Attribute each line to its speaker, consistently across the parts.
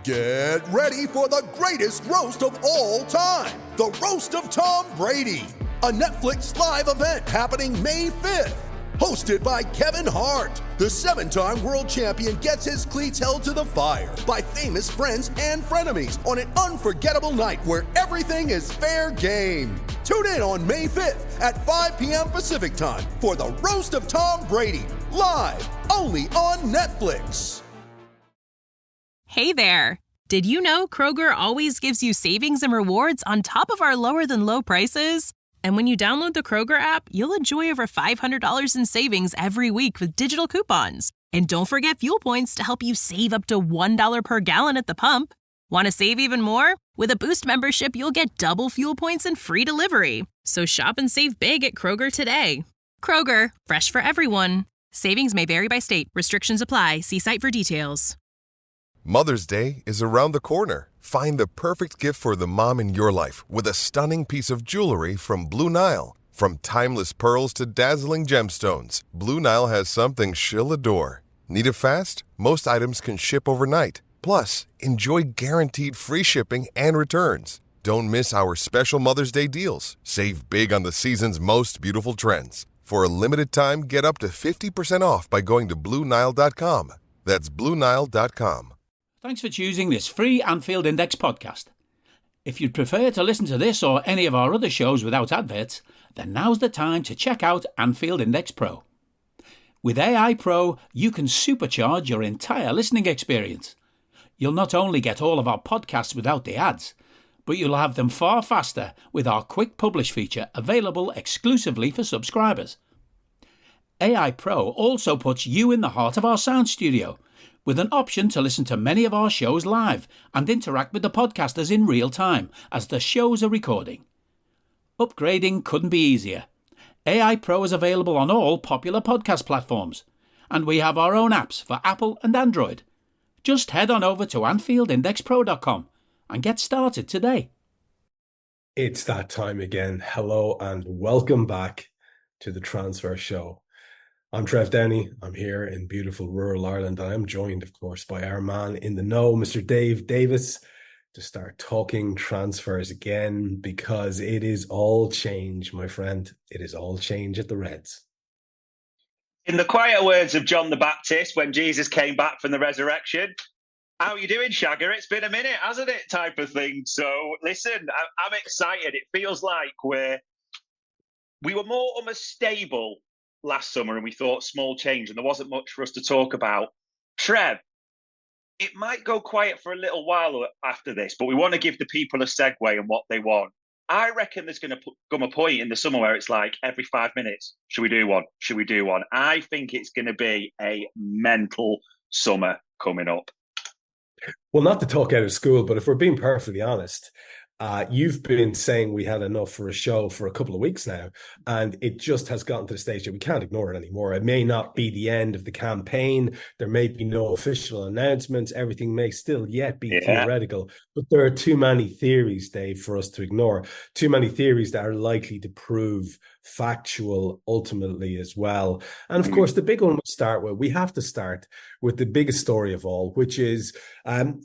Speaker 1: Get ready for the greatest roast of all time, the Roast of Tom Brady, a Netflix live event happening May 5th. Hosted by Kevin Hart, the 7-time world champion gets his cleats held to the fire by famous friends and frenemies on an unforgettable night where everything is fair game. Tune in on May 5th at 5 p.m. Pacific time for the Roast of Tom Brady, live only on Netflix.
Speaker 2: Hey there! Did you know Kroger always gives you savings and rewards on top of our lower-than-low prices? And when you download the Kroger app, you'll enjoy over $500 in savings every week with digital coupons. And don't forget fuel points to help you save up to $1 per gallon at the pump. Want to save even more? With a Boost membership, you'll get double fuel points and free delivery. So shop and save big at Kroger today. Kroger, fresh for everyone. Savings may vary by state. Restrictions apply. See site for details.
Speaker 3: Mother's Day is around the corner. Find the perfect gift for the mom in your life with a stunning piece of jewelry from Blue Nile. From timeless pearls to dazzling gemstones, Blue Nile has something she'll adore. Need it fast? Most items can ship overnight. Plus, enjoy guaranteed free shipping and returns. Don't miss our special Mother's Day deals. Save big on the season's most beautiful trends. For a limited time, get up to 50% off by going to BlueNile.com. That's BlueNile.com.
Speaker 4: Thanks for choosing this free Anfield Index podcast. If you'd prefer to listen to this or any of our other shows without adverts, then now's the time to check out Anfield Index Pro. With AI Pro, you can supercharge your entire listening experience. You'll not only get all of our podcasts without the ads, but you'll have them far faster with our Quick Publish feature available exclusively for subscribers. AI Pro also puts you in the heart of our sound studio, with an option to listen to many of our shows live and interact with the podcasters in real time as the shows are recording. Upgrading couldn't be easier. AI Pro is available on all popular podcast platforms, and we have our own apps for Apple and Android. Just head on over to AnfieldIndexPro.com and get started today.
Speaker 5: It's that time again. Hello and welcome back to the Transfer Show. I'm Trev Downey. I'm here in beautiful rural Ireland. I am joined, of course, by our man in the know, Mr. Dave Davis, to start talking transfers again, because it is all change, my friend. It is all change at the Reds.
Speaker 6: In the quiet words of John the Baptist when Jesus came back from the resurrection, how are you doing, Shagger? It's been a minute, hasn't it? Type of thing. So, listen, I'm excited. It feels like we were more almost stable last summer and we thought small change and there wasn't much for us to talk about. Trev, it might go quiet for a little while after this, but we want to give the people a segue and what they want. I reckon there's going to come a point in the summer where it's like every 5 minutes, should we do one? Should we do one? I think it's going to be a mental summer coming up.
Speaker 5: Well, not to talk out of school, but if we're being perfectly honest, you've been saying we had enough for a show for a couple of weeks now, and it just has gotten to the stage that we can't ignore it anymore. It may not be the end of the campaign. There may be no official announcements. Everything may still yet be theoretical, but there are too many theories, Dave, for us to ignore. Too many theories that are likely to prove factual ultimately as well. And of course, the big one we have to start with the biggest story of all, which is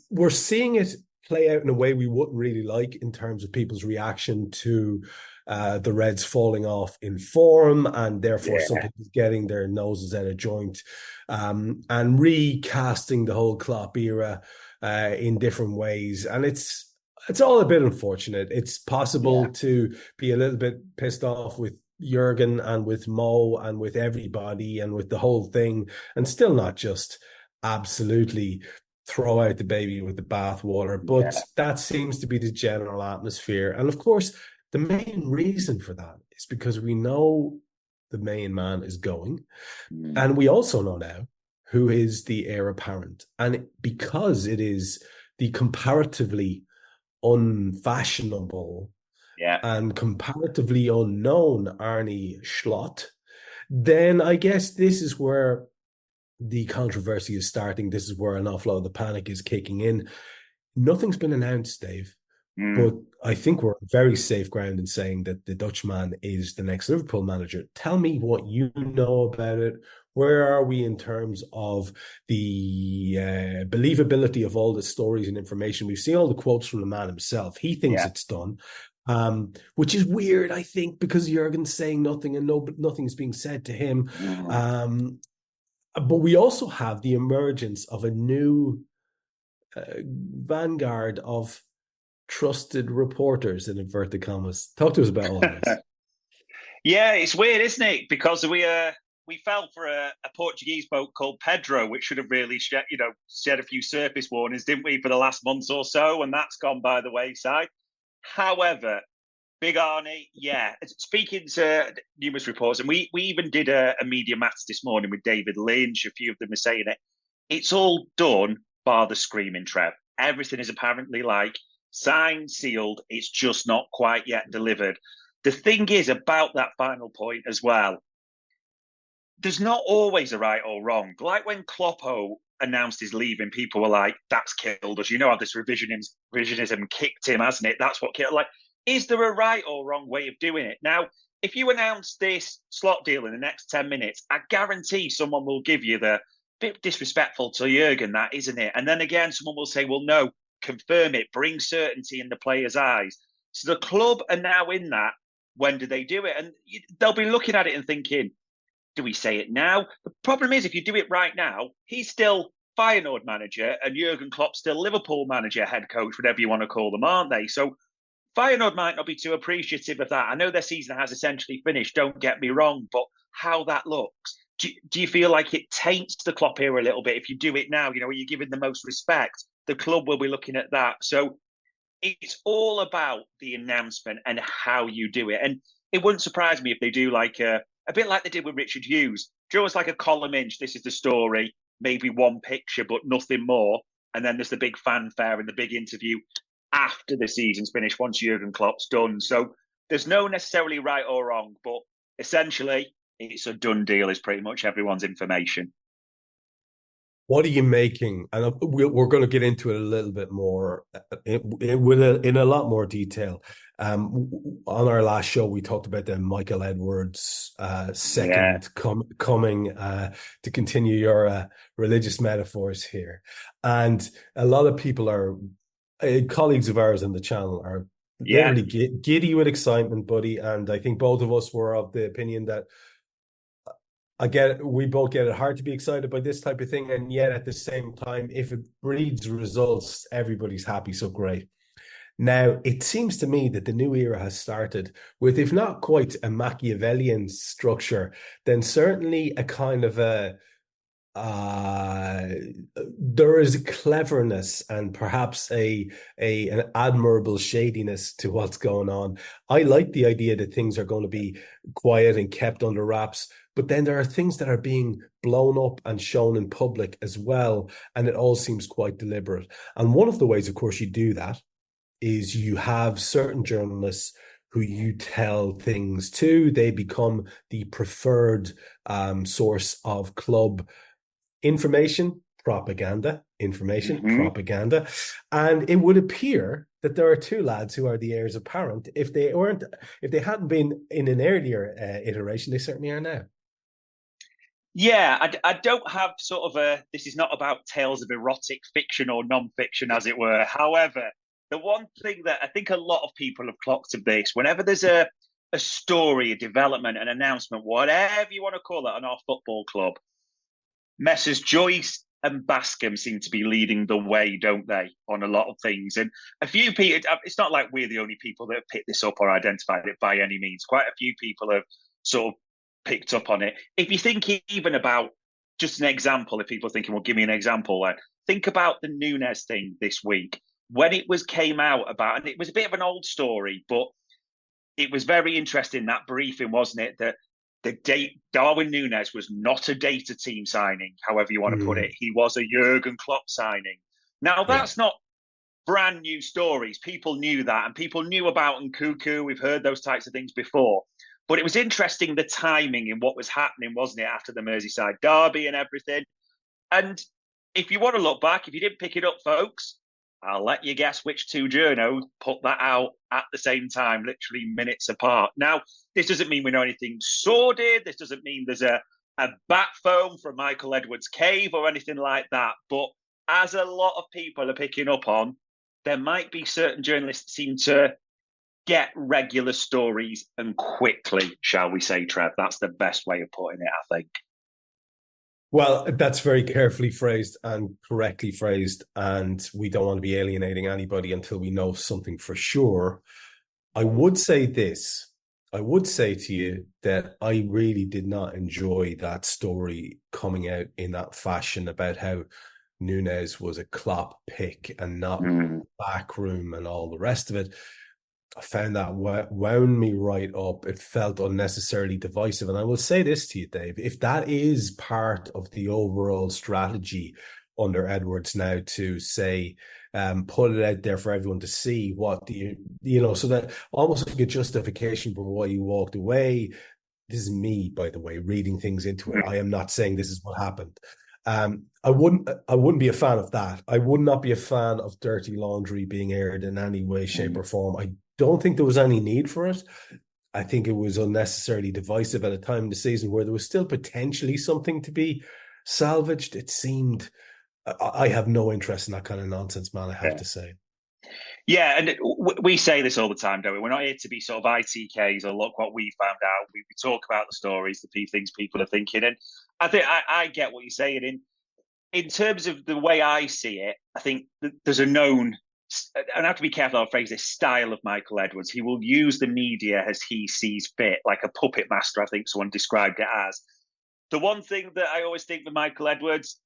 Speaker 5: we're seeing it play out in a way we wouldn't really like in terms of people's reaction to the Reds falling off in form, and therefore some people getting their noses out of joint and recasting the whole Klopp era in different ways. And it's all a bit unfortunate. It's possible to be a little bit pissed off with Jurgen and with Mo and with everybody and with the whole thing, and still not just absolutely throw out the baby with the bathwater. But that seems to be the general atmosphere. And of course, the main reason for that is because we know the main man is going. And we also know now who is the heir apparent. And because it is the comparatively unfashionable and comparatively unknown Arne Slot, then I guess this is where the controversy is starting. This is where an awful lot of the panic is kicking in. Nothing's been announced, Dave, but I think we're on very safe ground in saying that the Dutchman is the next Liverpool manager. Tell me what you know about it, Where are we in terms of the believability of all the stories and information? We've seen all the quotes from the man himself. He thinks it's done, which is weird, I think, because Jurgen's saying nothing and nothing's being said to him. But we also have the emergence of a new vanguard of trusted reporters, in inverted commas. Talk to us about all this.
Speaker 6: Yeah, it's weird, isn't it? Because we fell for a Portuguese boat called Pedro, which should have really shed a few surface warnings, didn't we, for the last month or so, and that's gone by the wayside. However, Big Arnie, speaking to numerous reports, and we even did a media maths this morning with David Lynch. A few of them are saying it. It's all done bar the screaming, Trev. Everything is apparently signed, sealed. It's just not quite yet delivered. The thing is about that final point as well, there's not always a right or wrong. Like when Kloppo announced his leaving, people were like, that's killed us. You know how this revisionism kicked him, hasn't it? That's what killed. Is there a right or wrong way of doing it? Now, if you announce this slot deal in the next 10 minutes, I guarantee someone will give you the bit disrespectful to Jurgen, that, isn't it? And then again, someone will say, well, no, confirm it, bring certainty in the players' eyes. So the club are now in that. When do they do it? And they'll be looking at it and thinking, do we say it now? The problem is, if you do it right now, he's still Feyenoord manager and Jurgen Klopp's still Liverpool manager, head coach, whatever you want to call them, aren't they? So Feyenoord might not be too appreciative of that. I know their season has essentially finished, don't get me wrong, but how that looks, do you feel like it taints the Klopp era a little bit if you do it now? You're giving the most respect. The club will be looking at that. So it's all about the announcement and how you do it. And it wouldn't surprise me if they do a bit like they did with Richard Hughes. It's like a column inch. This is the story, maybe one picture, but nothing more. And then there's the big fanfare and the big interview after the season's finished, once Jurgen Klopp's done. So there's no necessarily right or wrong, but essentially it's a done deal is pretty much everyone's information.
Speaker 5: What are you making? And we're going to get into it a little bit more in a lot more detail. On our last show, we talked about the Michael Edwards second coming to continue your religious metaphors here. And a lot of people are colleagues of ours on the channel are literally giddy with excitement, buddy. And I think both of us were of the opinion that we both get it hard to be excited by this type of thing. And yet at the same time, if it breeds results, everybody's happy. So great. Now, it seems to me that the new era has started with, if not quite a Machiavellian structure, then certainly a kind of there is cleverness and perhaps an admirable shadiness to what's going on. I like the idea that things are going to be quiet and kept under wraps, but then there are things that are being blown up and shown in public as well, and it all seems quite deliberate. And one of the ways, of course, you do that is you have certain journalists who you tell things to. They become the preferred source of club information, propaganda. And it would appear that there are two lads who are the heirs apparent. If they hadn't been in an earlier iteration, they certainly are now.
Speaker 6: Yeah, I don't have sort of this is not about tales of erotic fiction or non-fiction, as it were. However, the one thing that I think a lot of people have clocked of this, whenever there's a story, a development, an announcement, whatever you want to call it, on our football club, Messrs. Joyce and Bascom seem to be leading the way, don't they, on a lot of things. And a few people, it's not like we're the only people that have picked this up or identified it by any means. Quite a few people have sort of picked up on it. If you think even about just an example, if people are thinking, well, give me an example, think about the Nunez thing this week. When it came out about, and it was a bit of an old story, but it was very interesting, that briefing, wasn't it? That the date Darwin Nunez was not a data team signing, however you want to put it. He was a Jurgen Klopp signing. Now, that's not brand new stories. People knew that, and people knew about Nkunku. We've heard those types of things before. But it was interesting, the timing and what was happening, wasn't it, after the Merseyside derby and everything. And if you want to look back, if you didn't pick it up, folks, I'll let you guess which two journos put that out at the same time, literally minutes apart. Now, this doesn't mean we know anything sordid. This doesn't mean there's a a bat phone from Michael Edwards' cave or anything like that. But as a lot of people are picking up on, there might be certain journalists that seem to get regular stories and quickly, shall we say, Trev. That's the best way of putting it, I think.
Speaker 5: Well, that's very carefully phrased and correctly phrased, and we don't want to be alienating anybody until we know something for sure. I would say this. I would say to you that I really did not enjoy that story coming out in that fashion about how Nunez was a Klopp pick and not backroom and all the rest of it. I found that wound me right up. It felt unnecessarily divisive. And I will say this to you, Dave, if that is part of the overall strategy under Edwards now to say, put it out there for everyone to see so that almost like a justification for why you walked away. This is me, by the way, reading things into it. I am not saying this is what happened. I wouldn't be a fan of that. I would not be a fan of dirty laundry being aired in any way, shape, or form. I don't think there was any need for it. I think it was unnecessarily divisive at a time in the season where there was still potentially something to be salvaged. It seemed, I have no interest in that kind of nonsense, man, I have to say.
Speaker 6: Yeah, and we say this all the time, don't we? We're not here to be sort of ITKs or look what we found out. We talk about the stories, the things people are thinking. And I think I get what you're saying. In terms of the way I see it, I think there's a known, and I have to be careful how I phrase this, style of Michael Edwards. He will use the media as he sees fit, like a puppet master, I think someone described it as. The one thing that I always think with Michael Edwards,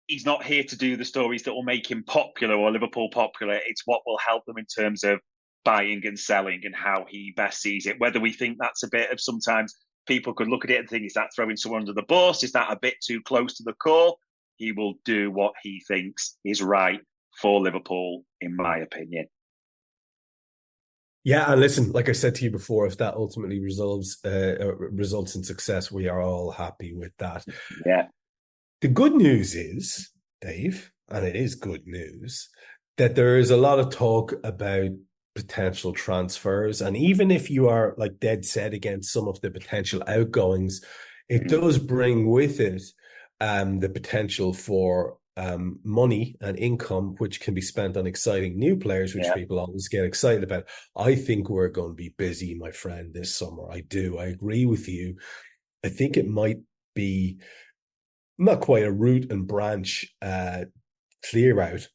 Speaker 6: he's not here to do the stories that will make him popular or Liverpool popular. It's what will help them in terms of buying and selling and how he best sees it. Whether we think that's a bit of, sometimes people could look at it and think, is that throwing someone under the bus? Is that a bit too close to the core? He will do what he thinks is right for Liverpool, in my opinion.
Speaker 5: Yeah, and listen, like I said to you before, if that ultimately results in success, we are all happy with that.
Speaker 6: Yeah.
Speaker 5: The good news is, Dave, and it is good news, that there is a lot of talk about potential transfers. And even if you are like dead set against some of the potential outgoings, it does bring with it the potential for money and income, which can be spent on exciting new players, which people always get excited about. I think we're going to be busy, my friend, this summer. I do. I agree with you. I think it might be not quite a root and branch clear out,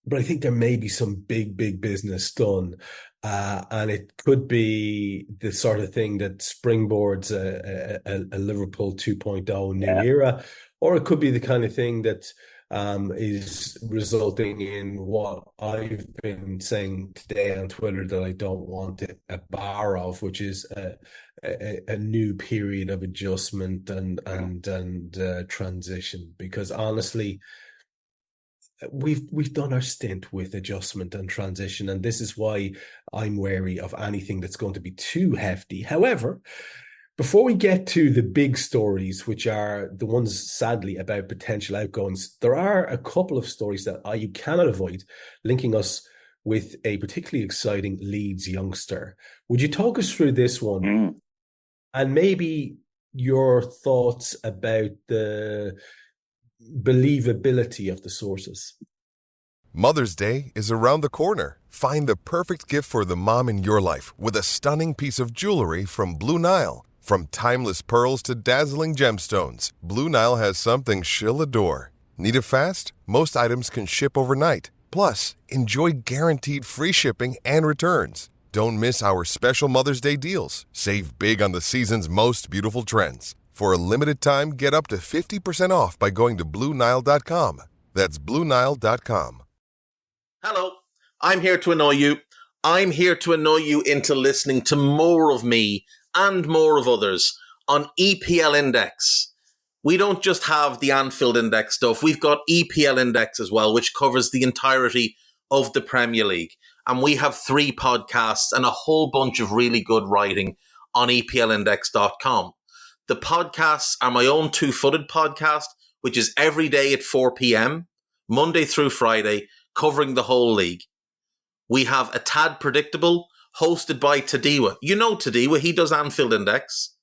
Speaker 5: but I think there may be some big business done. And it could be the sort of thing that springboards a Liverpool 2.0 new era, or it could be the kind of thing that is resulting in what I've been saying today on Twitter that I don't want a bar of, which is a new period of adjustment and transition. Because honestly, we've done our stint with adjustment and transition, and this is why I'm wary of anything that's going to be too hefty. However, before we get to the big stories, which are the ones, sadly, about potential outgoings, there are a couple of stories that you cannot avoid linking us with a particularly exciting Leeds youngster. Would you talk us through this one? And maybe your thoughts about the believability of the sources.
Speaker 3: Mother's Day is around the corner. Find the perfect gift for the mom in your life with a stunning piece of jewelry from Blue Nile. From timeless pearls to dazzling gemstones, Blue Nile has something she'll adore. Need it fast? Most items can ship overnight. Plus, enjoy guaranteed free shipping and returns. Don't miss our special Mother's Day deals. Save big on the season's most beautiful trends. For a limited time, get up to 50% off by going to BlueNile.com. That's BlueNile.com.
Speaker 7: Hello, I'm here to annoy you. I'm here to annoy you into listening to more of me and more of others on EPL Index. We don't just have the Anfield Index stuff. We've got EPL Index as well, which covers the entirety of the Premier League. And we have 3 podcasts and a whole bunch of really good writing on EPLindex.com. The podcasts are my own two-footed podcast, which is every day at 4 p.m., Monday through Friday, covering the whole league. We have A Tad Predictable, hosted by Tadiwa. You know Tadiwa, he does Anfield Index.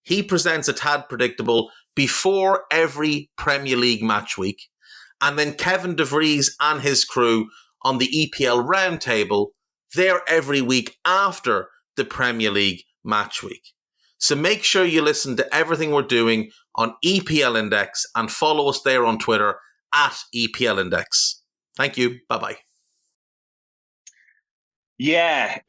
Speaker 7: He presents a tad predictable before every Premier League match week. And then Kevin De Vries and his crew on the EPL Roundtable, they're every week after the Premier League match week. So make sure you listen to everything we're doing on EPL Index and follow us there on Twitter at EPL Index. Thank you. Bye-bye.
Speaker 6: Yeah,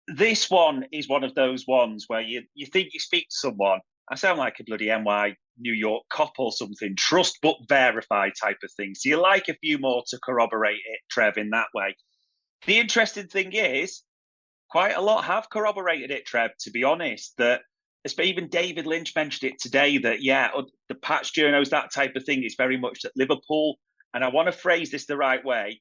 Speaker 6: this one is one of those ones where you think you speak to someone. I sound like a bloody NY New York cop or something, trust but verify type of thing. So you like a few more to corroborate it, Trev, in that way. The interesting thing is, quite a lot have corroborated it, Trev, to be honest. That even David Lynch mentioned it today, that, the patch journos, that type of thing, is very much that Liverpool, and I want to phrase this the right way,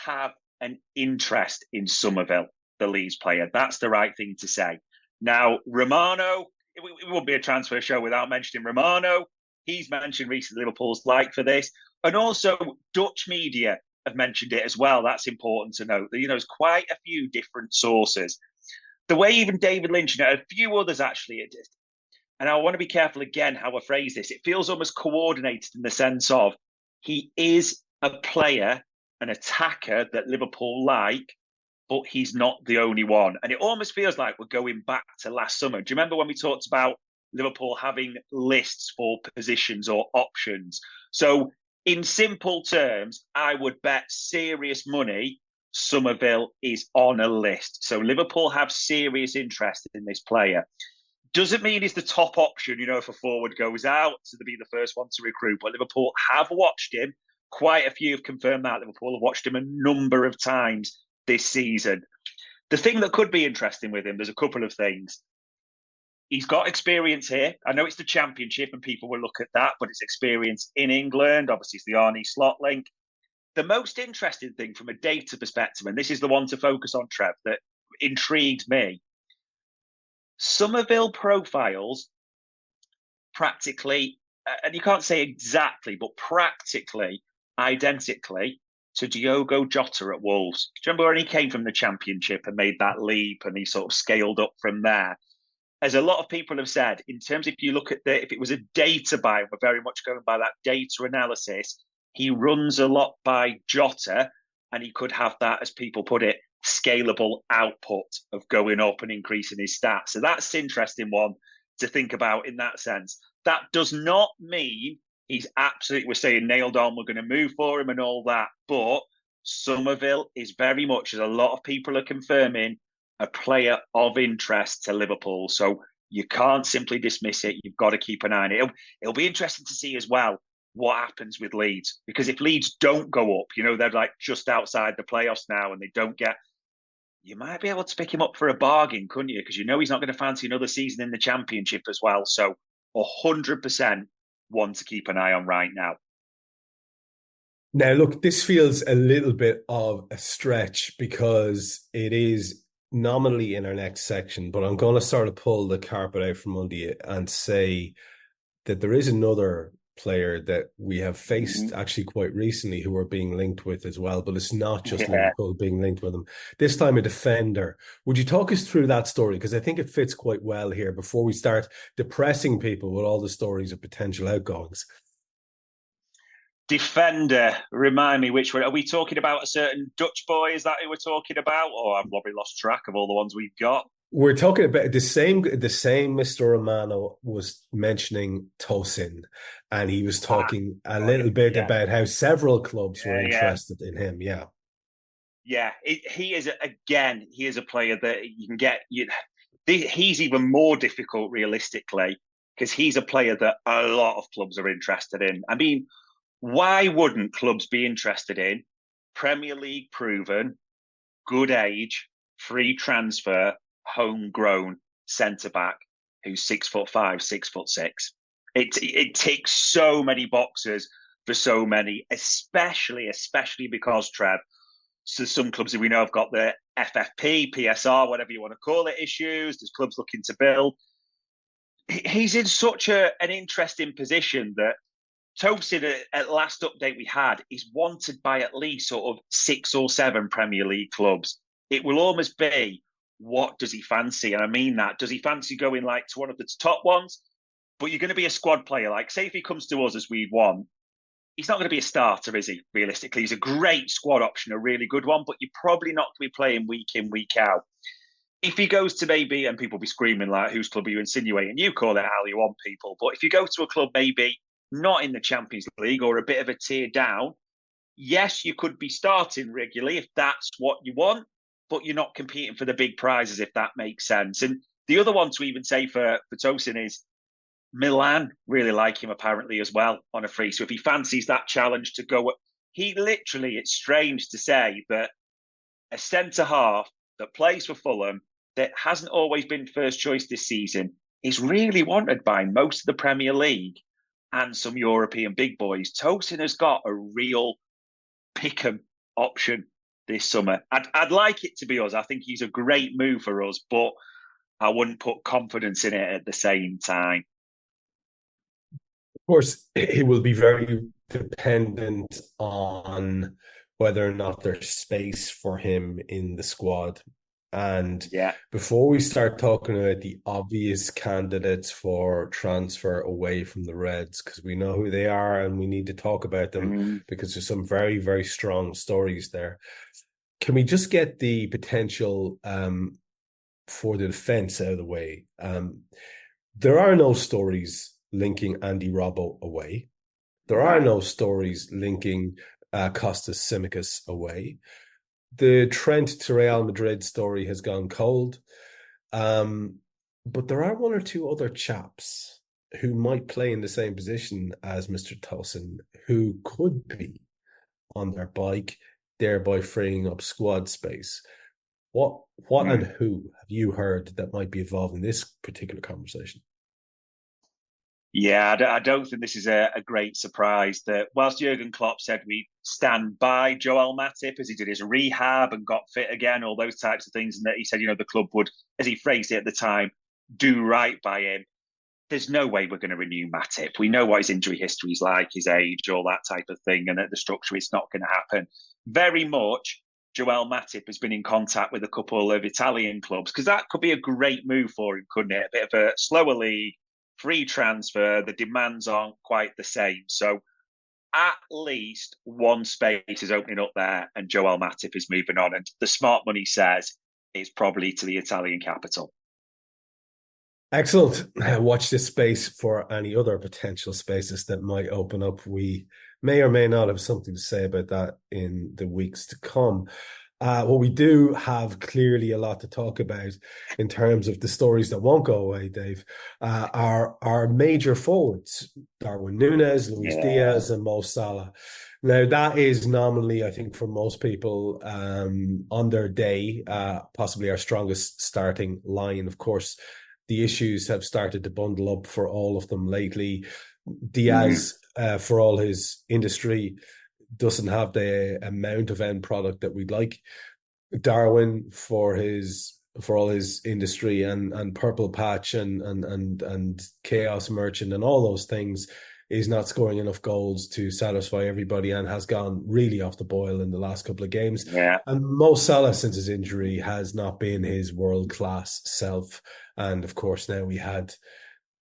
Speaker 6: have an interest in Somerville, the Leeds player. That's the right thing to say. Now, Romano, it wouldn't be a transfer show without mentioning Romano. He's mentioned recently Liverpool's like for this. And also Dutch media have mentioned it as well. That's important to note. There's quite a few different sources. The way even David Lynch, a few others actually, and I want to be careful again how I phrase this. It feels almost coordinated in the sense of he is a player, an attacker that Liverpool like, but he's not the only one. And it almost feels like we're going back to last summer. Do you remember when we talked about Liverpool having lists for positions or options? So in simple terms, I would bet serious money Somerville is on a list. So Liverpool have serious interest in this player. Doesn't mean he's the top option, if a forward goes out to be the first one to recruit. But Liverpool have watched him. Quite a few have confirmed that. Liverpool have watched him a number of times this season. The thing that could be interesting with him, there's a couple of things. He's got experience here. I know it's the Championship and people will look at that, but it's experience in England. Obviously, it's the Arnie slot link. The most interesting thing from a data perspective, and this is the one to focus on, Trev, that intrigued me. Somerville profiles practically, and you can't say exactly, but practically identically to Diogo Jota at Wolves. Do you remember when he came from the Championship and made that leap and he sort of scaled up from there? As a lot of people have said, in terms if you look at if it was a data buy, we're very much going by that data analysis, he runs a lot by Jota and he could have that, as people put it, scalable output of going up and increasing his stats. So that's an interesting one to think about in that sense. That does not mean he's absolutely, we're saying nailed on, we're going to move for him and all that. But Somerville is very much, as a lot of people are confirming, a player of interest to Liverpool. So you can't simply dismiss it. You've got to keep an eye on it. It'll be interesting to see as well what happens with Leeds. Because if Leeds don't go up, they're like just outside the playoffs now and they don't get... You might be able to pick him up for a bargain, couldn't you? Because he's not going to fancy another season in the Championship as well. So 100% one to keep an eye on right now.
Speaker 5: Now, look, this feels a little bit of a stretch because it is nominally in our next section, but I'm going to sort of pull the carpet out from under you and say that there is another player that we have faced actually quite recently who are being linked with as well, but it's not just Liverpool being linked with them. This time a defender. Would you talk us through that story? Because I think it fits quite well here before we start depressing people with all the stories of potential outgoings.
Speaker 6: Defender, remind me which one. Are we talking about a certain Dutch boy? Is that who we're talking about? Or I've probably lost track of all the ones we've got.
Speaker 5: We're talking about the same Mr. Romano was mentioning Tosin, and he was talking a little bit about how several clubs were interested in him. Yeah.
Speaker 6: He is a player that you can get. He's even more difficult realistically because he's a player that a lot of clubs are interested in. I mean, why wouldn't clubs be interested in Premier League proven, good age, free transfer, homegrown centre-back who's 6'5", 6'6"? It ticks so many boxes for so many, especially because, Trev, so some clubs that we know have got the FFP, PSR, whatever you want to call it, issues. There's clubs looking to build. He's in such an interesting position that Tosin, at last update we had, is wanted by at least sort of 6 or 7 Premier League clubs. It will almost be, what does he fancy? And I mean that. Does he fancy going like to one of the top ones? But you're going to be a squad player. Like, say if he comes to us as we want, he's not going to be a starter, is he, realistically? He's a great squad option, a really good one, but you're probably not going to be playing week in, week out. If he goes to maybe, and people will be screaming like, whose club are you insinuating? You call it how you want, people. But if you go to a club maybe not in the Champions League or a bit of a tier down, yes, you could be starting regularly if that's what you want, but you're not competing for the big prizes, if that makes sense. And the other one to even say for Tosin is Milan really like him apparently as well on a free. So if he fancies that challenge to go, he literally, it's strange to say that a centre-half that plays for Fulham, that hasn't always been first choice this season, is really wanted by most of the Premier League and some European big boys. Tosin has got a real pick-em option this summer. I'd like it to be us. I think he's a great move for us, but I wouldn't put confidence in it at the same time.
Speaker 5: Of course, it will be very dependent on whether or not there's space for him in the squad. And before we start talking about the obvious candidates for transfer away from the Reds, because we know who they are and we need to talk about them because there's some very, very strong stories there. Can we just get the potential for the defence out of the way? There are no stories linking Andy Robbo away. There are no stories linking Kostas Tsimikas away. The Trent to Real Madrid story has gone cold. But there are one or two other chaps who might play in the same position as Mr. Tosin, who could be on their bike, thereby freeing up squad space. What and who have you heard that might be involved in this particular conversation?
Speaker 6: Yeah, I don't think this is a great surprise that whilst Jurgen Klopp said we stand by Joel Matip as he did his rehab and got fit again, all those types of things, and that he said, the club would, as he phrased it at the time, do right by him. There's no way we're going to renew Matip. We know what his injury history is like, his age, all that type of thing, and at the structure, it's not going to happen. Very much, Joel Matip has been in contact with a couple of Italian clubs, because that could be a great move for him, couldn't it? A bit of a slower league, free transfer, the demands aren't quite the same. So at least one space is opening up there and Joel Matip is moving on. And the smart money says it's probably to the Italian capital.
Speaker 5: Excellent. Watch this space for any other potential spaces that might open up. We may or may not have something to say about that in the weeks to come. What we do have clearly a lot to talk about in terms of the stories that won't go away, Dave, are our major forwards, Darwin Nunez, Luis Diaz and Mo Salah. Now, that is nominally, I think, for most people on their day, possibly our strongest starting line. Of course, the issues have started to bundle up for all of them lately. Diaz, for all his industry, doesn't have the amount of end product that we'd like. Darwin, for all his industry and purple patch and chaos merchant and all those things, is not scoring enough goals to satisfy everybody and has gone really off the boil in the last couple of games.
Speaker 6: Yeah.
Speaker 5: And Mo Salah, since his injury, has not been his world-class self. And of course, now we had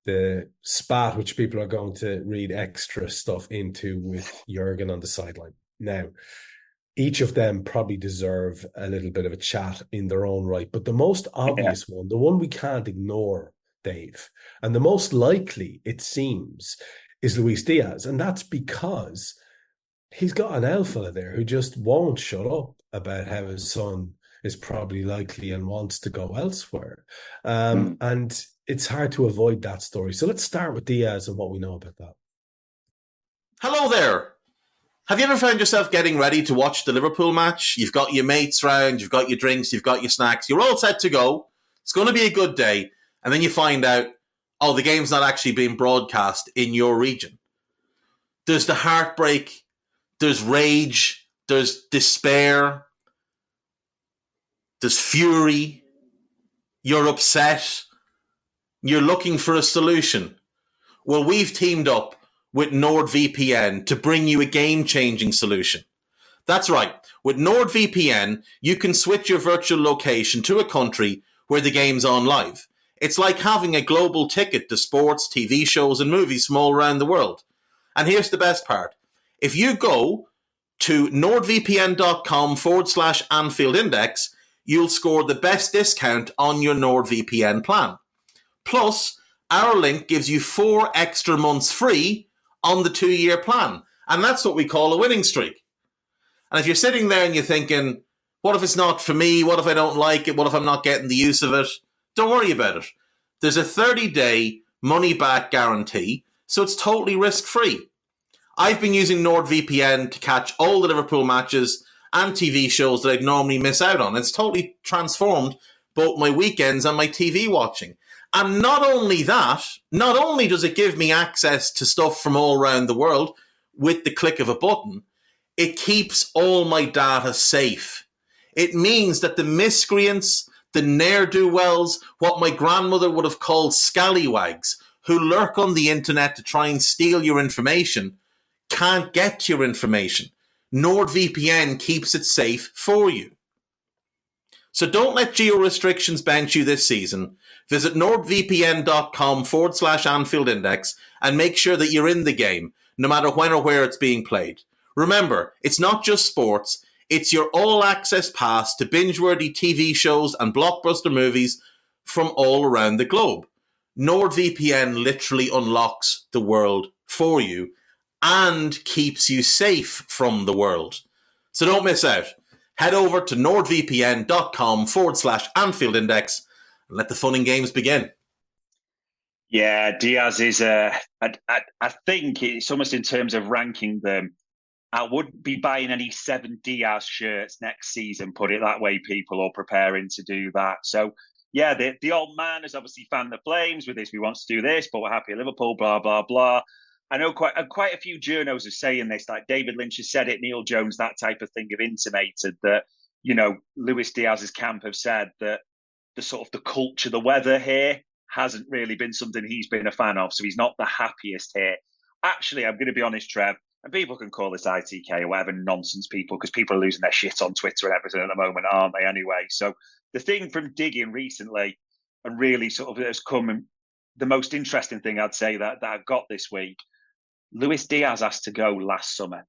Speaker 5: the spat, which people are going to read extra stuff into with Jurgen on the sideline. Now, each of them probably deserve a little bit of a chat in their own right. But the most obvious one, the one we can't ignore, Dave, and the most likely, it seems, is Luis Diaz. And that's because he's got an alpha there who just won't shut up about how his son is probably likely and wants to go elsewhere. And it's hard to avoid that story. So let's start with Diaz and what we know about that.
Speaker 7: Hello there. Have you ever found yourself getting ready to watch the Liverpool match? You've got your mates round, you've got your drinks, you've got your snacks, you're all set to go. It's going to be a good day. And then you find out, oh, the game's not actually being broadcast in your region. There's the heartbreak, there's rage, there's despair, there's fury. You're upset. You're looking for a solution. Well, we've teamed up with NordVPN to bring you a game-changing solution. That's right. With NordVPN, you can switch your virtual location to a country where the game's on live. It's like having a global ticket to sports, TV shows, and movies from all around the world. And here's the best part. If you go to nordvpn.com/Anfield Index, you'll score the best discount on your NordVPN plan. Plus, our link gives you 4 extra months free on the 2-year plan. And that's what we call a winning streak. And if you're sitting there and you're thinking, what if it's not for me? What if I don't like it? What if I'm not getting the use of it? Don't worry about it. There's a 30-day money-back guarantee, so it's totally risk-free. I've been using NordVPN to catch all the Liverpool matches and TV shows that I'd normally miss out on. It's totally transformed both my weekends and my TV watching. And not only that, not only does it give me access to stuff from all around the world with the click of a button, it keeps all my data safe. It means that the miscreants, the ne'er-do-wells, what my grandmother would have called scallywags, who lurk on the internet to try and steal your information, can't get your information. NordVPN keeps it safe for you. So don't let geo-restrictions bench you this season. Visit nordvpn.com/Anfield Index and make sure that you're in the game, no matter when or where it's being played. Remember, it's not just sports, it's your all-access pass to binge-worthy TV shows and blockbuster movies from all around the globe. NordVPN literally unlocks the world for you and keeps you safe from the world. So don't miss out. Head over to nordvpn.com/Anfield Index and let the fun and games begin.
Speaker 6: Yeah, Diaz is I think it's almost in terms of ranking them, I wouldn't be buying any 7 Diaz shirts next season, put it that way, people, or preparing to do that. So, yeah, the old man has obviously fanned the flames with this. We want to do this, but we're happy at Liverpool, blah, blah, blah. I know quite a few journos are saying this, like David Lynch has said it, Neil Jones, that type of thing have intimated that, you know, Luis Diaz's camp have said that the sort of the culture, the weather here hasn't really been something he's been a fan of. So he's not the happiest here. Actually, I'm going to be honest, Trev, and people can call this ITK or whatever nonsense, people, because people are losing their shit on Twitter and everything at the moment, aren't they, anyway? So the thing from digging recently and really sort of has come, the most interesting thing I'd say that I've got this week, Luis Diaz asked to go last summer.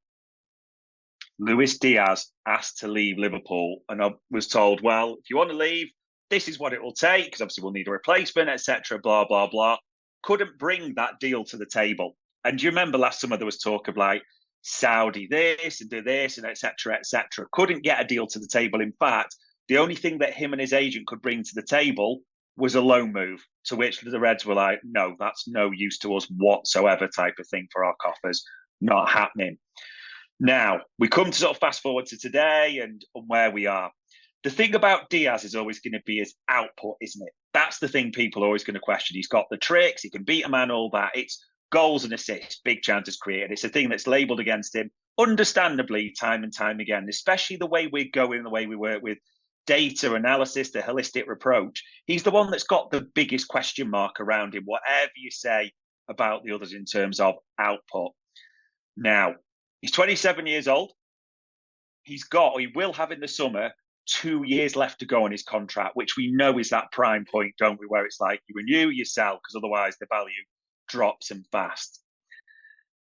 Speaker 6: Luis Diaz asked to leave Liverpool and I was told, well, if you want to leave, this is what it will take, because obviously we'll need a replacement, etc., blah, blah, blah. Couldn't bring that deal to the table. And do you remember last summer there was talk of like Saudi this and do this and etc., etc. Couldn't get a deal to the table. In fact, the only thing that him and his agent could bring to the table was a loan move, to which the Reds were like, no, that's no use to us whatsoever type of thing for our coffers. Not happening. Now, we come to sort of fast forward to today and where we are. The thing about Diaz is always going to be his output, isn't it? That's the thing people are always going to question. He's got the tricks, he can beat a man, all that. It's goals and assists, big chances created. It's a thing that's labelled against him, understandably, time and time again, especially the way we're going, the way we work with data analysis, the holistic approach. He's the one that's got the biggest question mark around him, whatever you say about the others in terms of output. Now, he's 27 years old. He will have in the summer 2 years left to go on his contract, which we know is that prime point, don't we, where it's like you renew, you sell, because otherwise the value drops and fast.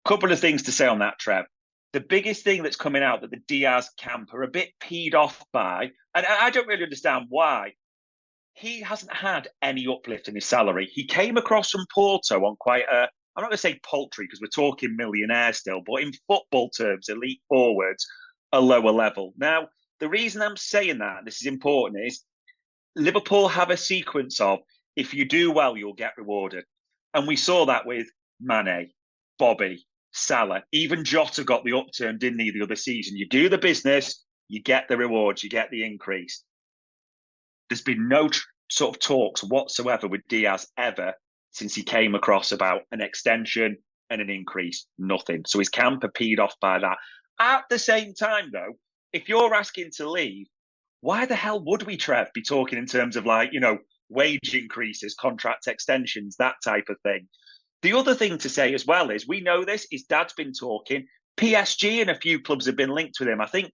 Speaker 6: Couple of things to say on that, Trev. The biggest thing that's coming out that the Diaz camp are a bit peed off by, and I don't really understand why, he hasn't had any uplift in his salary. He came across from Porto on quite a, I'm not going to say paltry because we're talking millionaire still, but in football terms, elite forwards, a lower level. Now, the reason I'm saying that, this is important, is Liverpool have a sequence of, if you do well, you'll get rewarded. And we saw that with Mane, Bobby, Salah. Even Jota got the upturn, didn't he, the other season? You do the business, you get the rewards, you get the increase. There's been no sort of talks whatsoever with Diaz ever since he came across about an extension and an increase. Nothing. So his camp are peed off by that. At the same time, though, if you're asking to leave, why the hell would we, Trev, be talking in terms of like, you know, wage increases, contract extensions, that type of thing? The other thing to say as well is, we know this, his dad's been talking, PSG and a few clubs have been linked with him. I think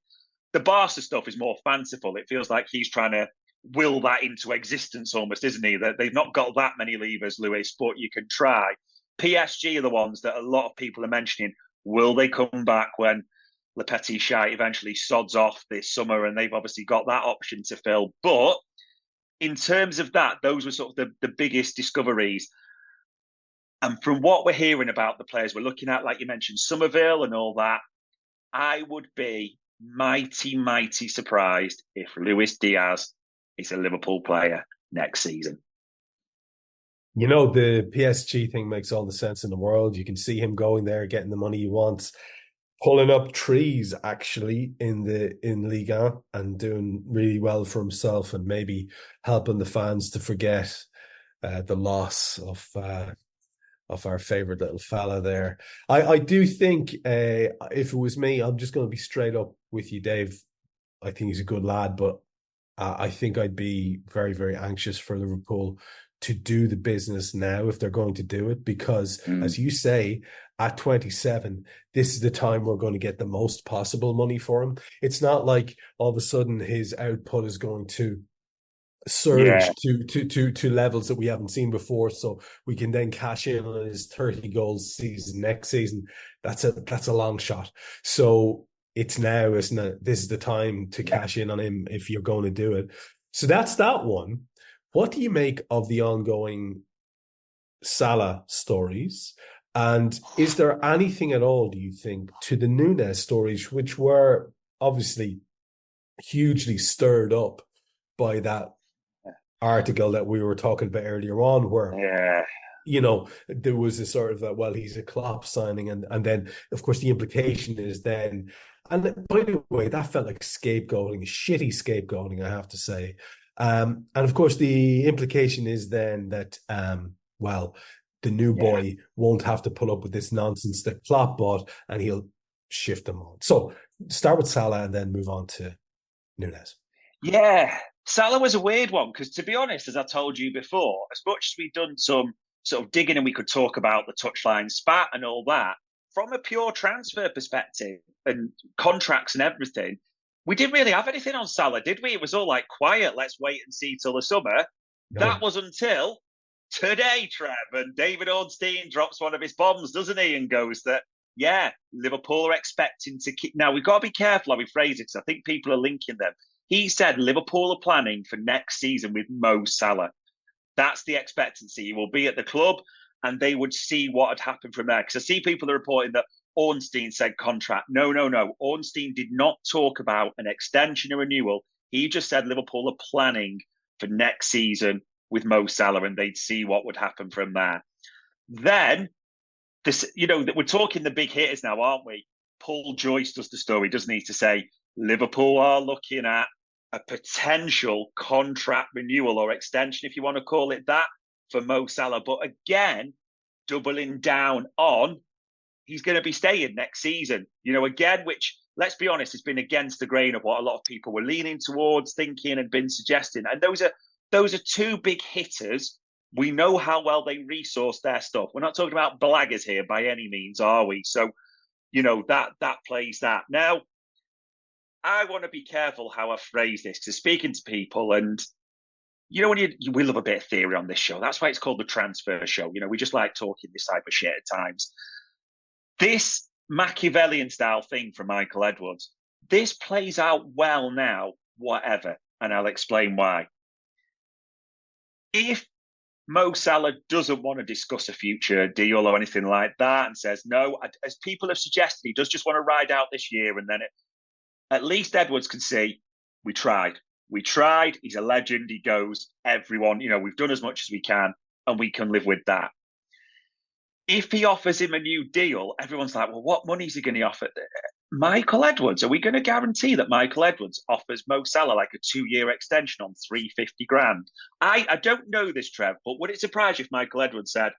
Speaker 6: the Barca stuff is more fanciful. It feels like he's trying to will that into existence almost, isn't he? That they've not got that many levers, Lewis, but you can try. PSG are the ones that a lot of people are mentioning. Will they come back when Le Petit Chat eventually sods off this summer? And they've obviously got that option to fill. But in terms of that, those were sort of the biggest discoveries. And from what we're hearing about the players we're looking at, like you mentioned, Somerville and all that, I would be mighty, mighty surprised if Luis Diaz is a Liverpool player next season.
Speaker 5: You know, the PSG thing makes all the sense in the world. You can see him going there, getting the money he wants, pulling up trees actually in Liga and doing really well for himself, and maybe helping the fans to forget the loss of our favorite little fella there. I do think if it was me, I'm just going to be straight up with you, Dave. I think he's a good lad, but I think I'd be very, very anxious for Liverpool to do the business now if they're going to do it, because as you say, at 27, this is the time we're going to get the most possible money for him. It's not like all of a sudden his output is going to surge to levels that we haven't seen before, so we can then cash in on his 30 goals season next season. That's a long shot. So it's now, isn't it? This is the time to cash in on him if you're going to do it. So that's that one. What do you make of the ongoing Salah stories? And is there anything at all, do you think, to the Nunez stories, which were obviously hugely stirred up by that article that we were talking about earlier on, where you know, there was a sort of well, he's a Klopp signing, and then of course the implication is then, and by the way, that felt like scapegoating, shitty scapegoating, I have to say. And of course the implication is then that well, the new boy won't have to put up with this nonsense that Klopp bought, and he'll shift them on. So start with Salah and then move on to Nunez.
Speaker 6: Yeah, Salah was a weird one because, to be honest, as I told you before, as much as we've done some sort of digging and we could talk about the touchline spat and all that, from a pure transfer perspective and contracts and everything, we didn't really have anything on Salah, did we? It was all like quiet, let's wait and see till the summer. No. That was until today, Trev, and David Ornstein drops one of his bombs, doesn't he, and goes that, yeah, Liverpool are expecting to keep... Now, we've got to be careful how we phrase it, because I think people are linking them. He said Liverpool are planning for next season with Mo Salah. That's the expectancy. He will be at the club, and they would see what had happened from there. Because I see people are reporting that Ornstein said contract. No. Ornstein did not talk about an extension or renewal. He just said Liverpool are planning for next season with Mo Salah, and they'd see what would happen from there. Then, this, you know, we're talking the big hitters now, aren't we? Paul Joyce does the story, doesn't he, to say Liverpool are looking at a potential contract renewal or extension, if you want to call it that, for Mo Salah. But again, doubling down on he's going to be staying next season. You know, again, which, let's be honest, has been against the grain of what a lot of people were leaning towards, thinking and been suggesting. And those are two big hitters. We know how well they resource their stuff. We're not talking about blaggers here by any means, are we? So, you know, that plays that. Now, I want to be careful how I phrase this, because speaking to people, and you know, when we love a bit of theory on this show. That's why it's called the Transfer Show. You know, we just like talking this type of shit at times. This Machiavellian style thing from Michael Edwards, this plays out well now, whatever, and I'll explain why. If Mo Salah doesn't want to discuss a future deal or anything like that, and says no, as people have suggested, he does just want to ride out this year, and then at least Edwards can see, we tried. He's a legend. He goes, everyone, you know, we've done as much as we can, and we can live with that. If he offers him a new deal, everyone's like, well, what money is he going to offer? Michael Edwards, are we going to guarantee that Michael Edwards offers Mo Salah like a 2-year extension on $350,000? I don't know this, Trev, but would it surprise you if Michael Edwards said,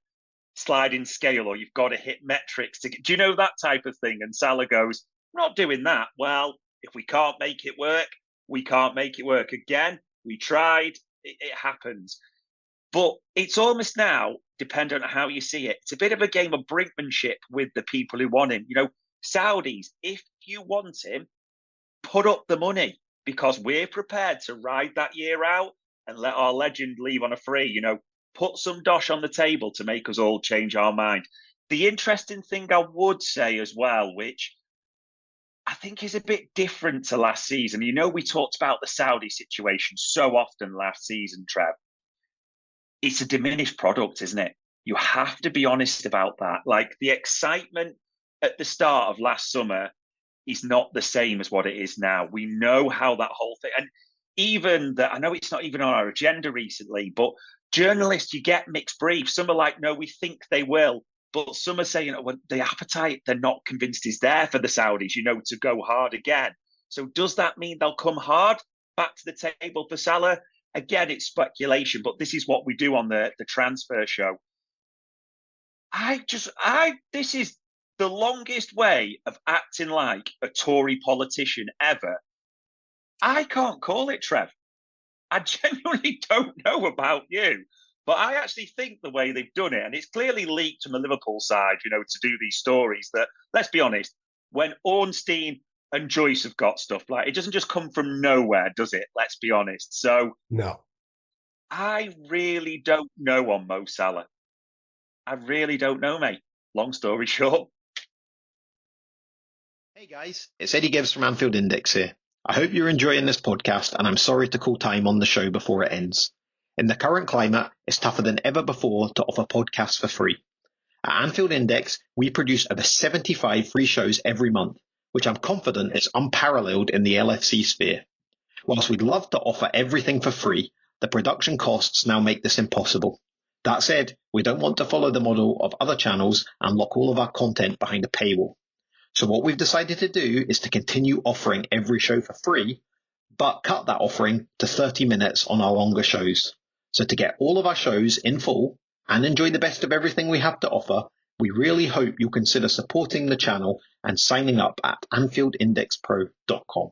Speaker 6: sliding scale, or you've got to hit metrics to get, do you know, that type of thing? And Salah goes, we're not doing that. Well, if we can't make it work, we can't make it work. Again, we tried, it happens. But it's almost now, dependent on how you see it, it's a bit of a game of brinkmanship with the people who want him. You know, Saudis, if you want him, put up the money. because we're prepared to ride that year out and let our legend leave on a free, put some dosh on the table to make us all change our mind. The interesting thing I would say as well, which I think is a bit different to last season. We talked about the Saudi situation so often last season, Trev. It's a diminished product, isn't it? You have to be honest about that. Like, the excitement at the start of last summer is not the same as what it is now. We know how that whole thing, and even that, I know it's not even on our agenda recently, but journalists, you get mixed briefs. Some are like, no, we think they will. But some are saying, well, the appetite, they're not convinced is there for the Saudis, to go hard again. So does that mean they'll come hard back to the table for Salah? Again, it's speculation, but this is what we do on the transfer show. This is the longest way of acting like a Tory politician ever. I can't call it, Trev. I genuinely don't know about you, but I actually think the way they've done it, and it's clearly leaked from the Liverpool side, to do these stories that, let's be honest, when Ornstein and Joyce have got stuff, like, it doesn't just come from nowhere, does it? Let's be honest. So,
Speaker 5: no,
Speaker 6: I really don't know on Mo Salah. I really don't know, mate. Long story short.
Speaker 8: Hey guys, it's Eddie Gibbs from Anfield Index here. I hope you're enjoying this podcast, and I'm sorry to call time on the show before it ends. In the current climate, it's tougher than ever before to offer podcasts for free. At Anfield Index, we produce over 75 free shows every month, which I'm confident is unparalleled in the LFC sphere. Whilst we'd love to offer everything for free, the production costs now make this impossible. That said, we don't want to follow the model of other channels and lock all of our content behind a paywall. So what we've decided to do is to continue offering every show for free, but cut that offering to 30 minutes on our longer shows. So to get all of our shows in full and enjoy the best of everything we have to offer, we really hope you'll consider supporting the channel and signing up at AnfieldIndexPro.com.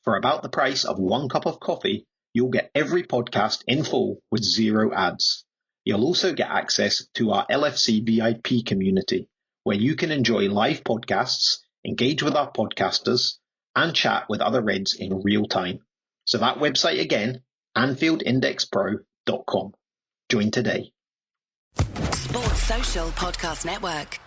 Speaker 8: For about the price of 1 cup of coffee, you'll get every podcast in full with 0 ads. You'll also get access to our LFC VIP community, where you can enjoy live podcasts, engage with our podcasters, and chat with other Reds in real time. So that website again, AnfieldIndexPro.com. Join today.
Speaker 9: Sports Social Podcast Network.